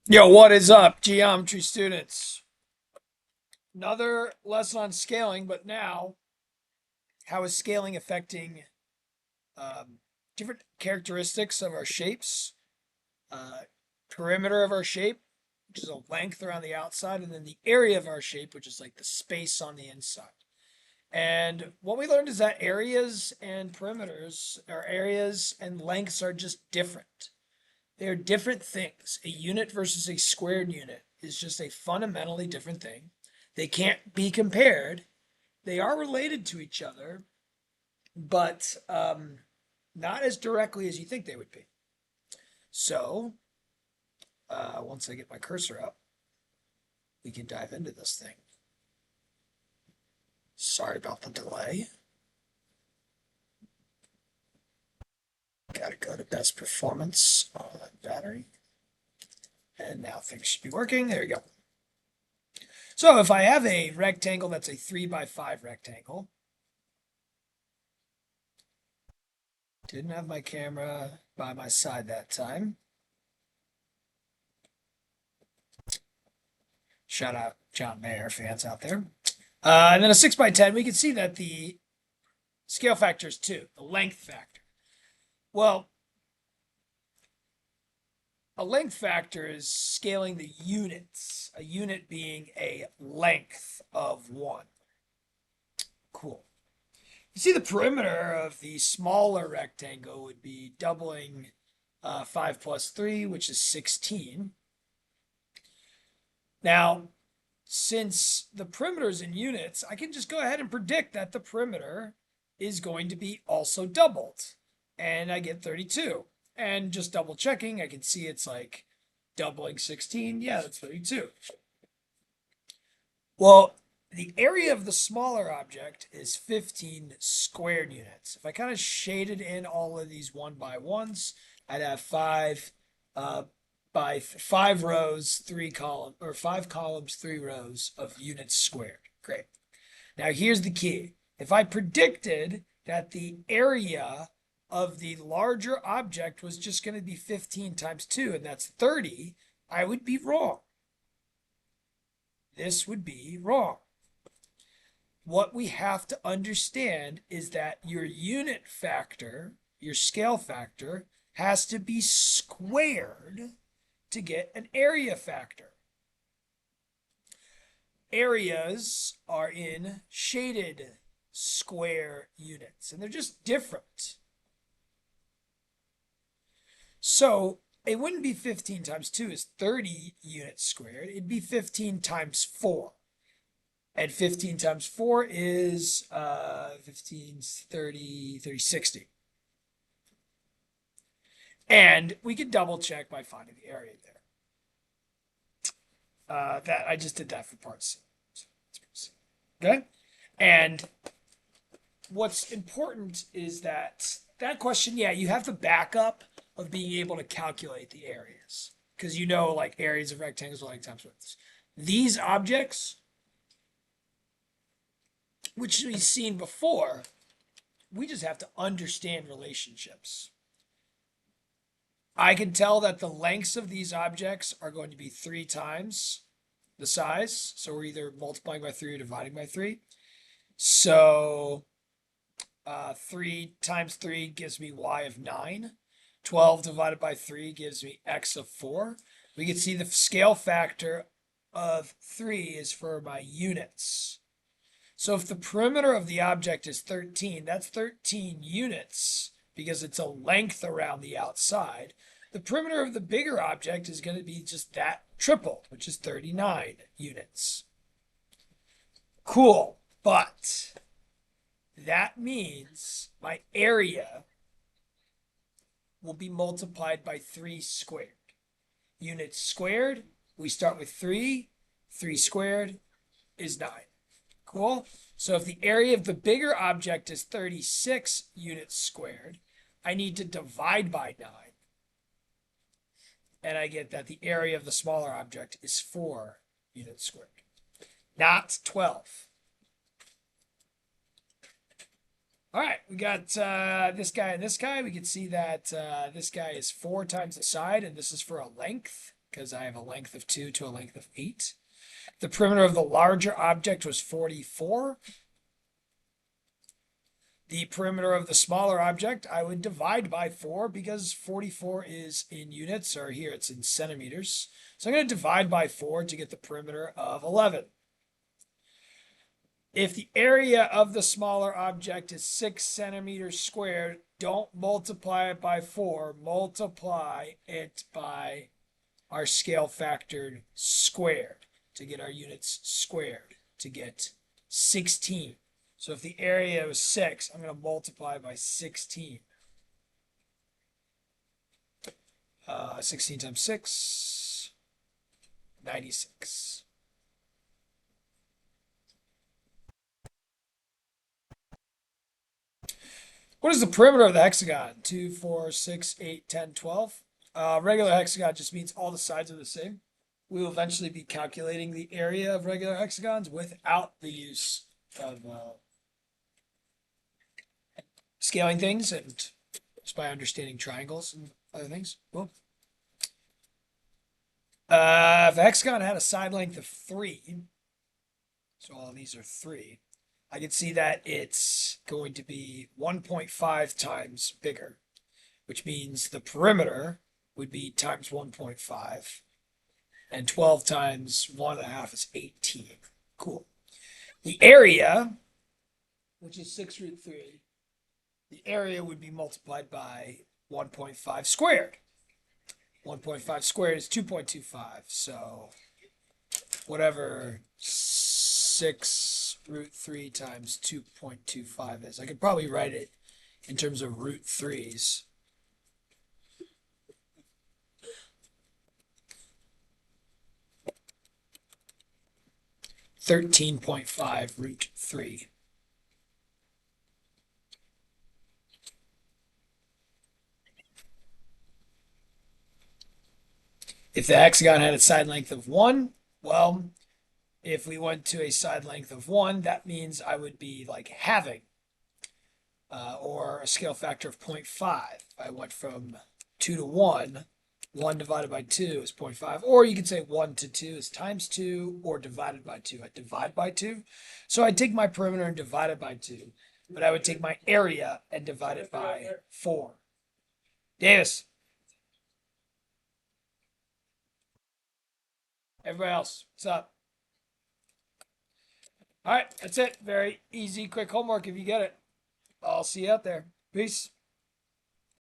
Yo, what is up, geometry students? Another lesson on scaling, but now, how is scaling affecting um, different characteristics of our shapes, uh, perimeter of our shape, which is a length around the outside, and then the area of our shape, which is like the space on the inside. And what we learned is that areas and perimeters, or areas and lengths, are just different. They are different things. A unit versus a squared unit is just a fundamentally different thing. They can't be compared. They are related to each other, but not as directly as you think they would be. So, once I get my cursor up, we can dive into this thing. Sorry about the delay. Gotta go to best performance on battery. And now things should be working. There you go. So if I have a rectangle that's a 3x5 rectangle, didn't have my camera by my side that time. Shout out John Mayer fans out there. And then a 6x10, we can see that the scale factor is 2, the length factor. Well, a length factor is scaling the units, a unit being a length of 1. Cool. You see the perimeter of the smaller rectangle would be doubling 5 plus 3, which is 16. Now, since the perimeter is in units, I can just go ahead and predict that the perimeter is going to be also doubled. And I get 32. And just double checking, I can see it's like doubling 16. Yeah, that's 32. Well, the area of the smaller object is 15 squared units. If I kind of shaded in all of these 1x1s, I'd have 5 by 5 rows, 3 columns, or 5 columns, 3 rows of units squared. Great. Now here's the key. If I predicted that the area of the larger object was just going to be 15 times 2, and that's 30, I would be wrong. This would be wrong. What we have to understand is that your unit factor, your scale factor, has to be squared to get an area factor. Areas are in shaded square units, and they're just different. So it wouldn't be 15 times 2 is 30 units squared. It'd be 15 times 4. And 15 times 4 is 15, 30, 30, 60. And we could double check by finding the area there. That I just did that for part C. Okay? And what's important is that question, yeah, you have the backup of being able to calculate the areas. Because you know, like, areas of rectangles are like times widths. These objects, which we've seen before, we just have to understand relationships. I can tell that the lengths of these objects are going to be 3 times the size. So we're either multiplying by 3 or dividing by 3. So 3 times 3 gives me y of 9. 12 divided by 3 gives me x of 4. We can see the scale factor of 3 is for my units. So if the perimeter of the object is 13, that's 13 units because it's a length around the outside. The perimeter of the bigger object is going to be just that tripled, which is 39 units. Cool, but that means my area will be multiplied by 3 squared. Units squared, we start with 3. 3 squared is 9. Cool? So if the area of the bigger object is 36 units squared, I need to divide by 9. And I get that the area of the smaller object is 4 units squared, not 12. All right, we got this guy and this guy. We can see that this guy is 4 times the side, and this is for a length. because I have a length of 2 to a length of 8. The perimeter of the larger object was 44. The perimeter of the smaller object, I would divide by 4 because 44 is in units, or here it's in centimeters. So I'm going to divide by 4 to get the perimeter of 11. If the area of the smaller object is 6 centimeters squared, don't multiply it by 4. Multiply it by our scale factored squared to get our units squared to get 16. So if the area was 6, I'm going to multiply by 16. 16 times 6, 96. What is the perimeter of the hexagon? 2, 4, 6, 8, 10, 12. Regular hexagon just means all the sides are the same. We will eventually be calculating the area of regular hexagons without the use of scaling things and just by understanding triangles and other things. Cool. If a hexagon had a side length of 3, so all of these are 3, I can see that it's going to be 1.5 times bigger, which means the perimeter would be times 1.5, and 12 times 1.5 is 18. Cool. The area, which is 6 root 3, the area would be multiplied by 1.5 squared. 1.5 squared is 2.25, so whatever 6 root 3 times 2.25 is. I could probably write it in terms of root 3s. (13.5) root 3. If the hexagon had a side length of 1, well, if we went to a side length of 1, that means I would be like halving, or a scale factor of 0.5. I went from 2 to 1. 1 divided by 2 is 0.5. Or you could say 1 to 2 is times 2 or divided by 2. I divide by 2. So I'd take my perimeter and divide it by 2. But I would take my area and divide it by 4. Davis. Everybody else, what's up? All right, that's it. Very easy, quick homework if you get it. I'll see you out there. Peace.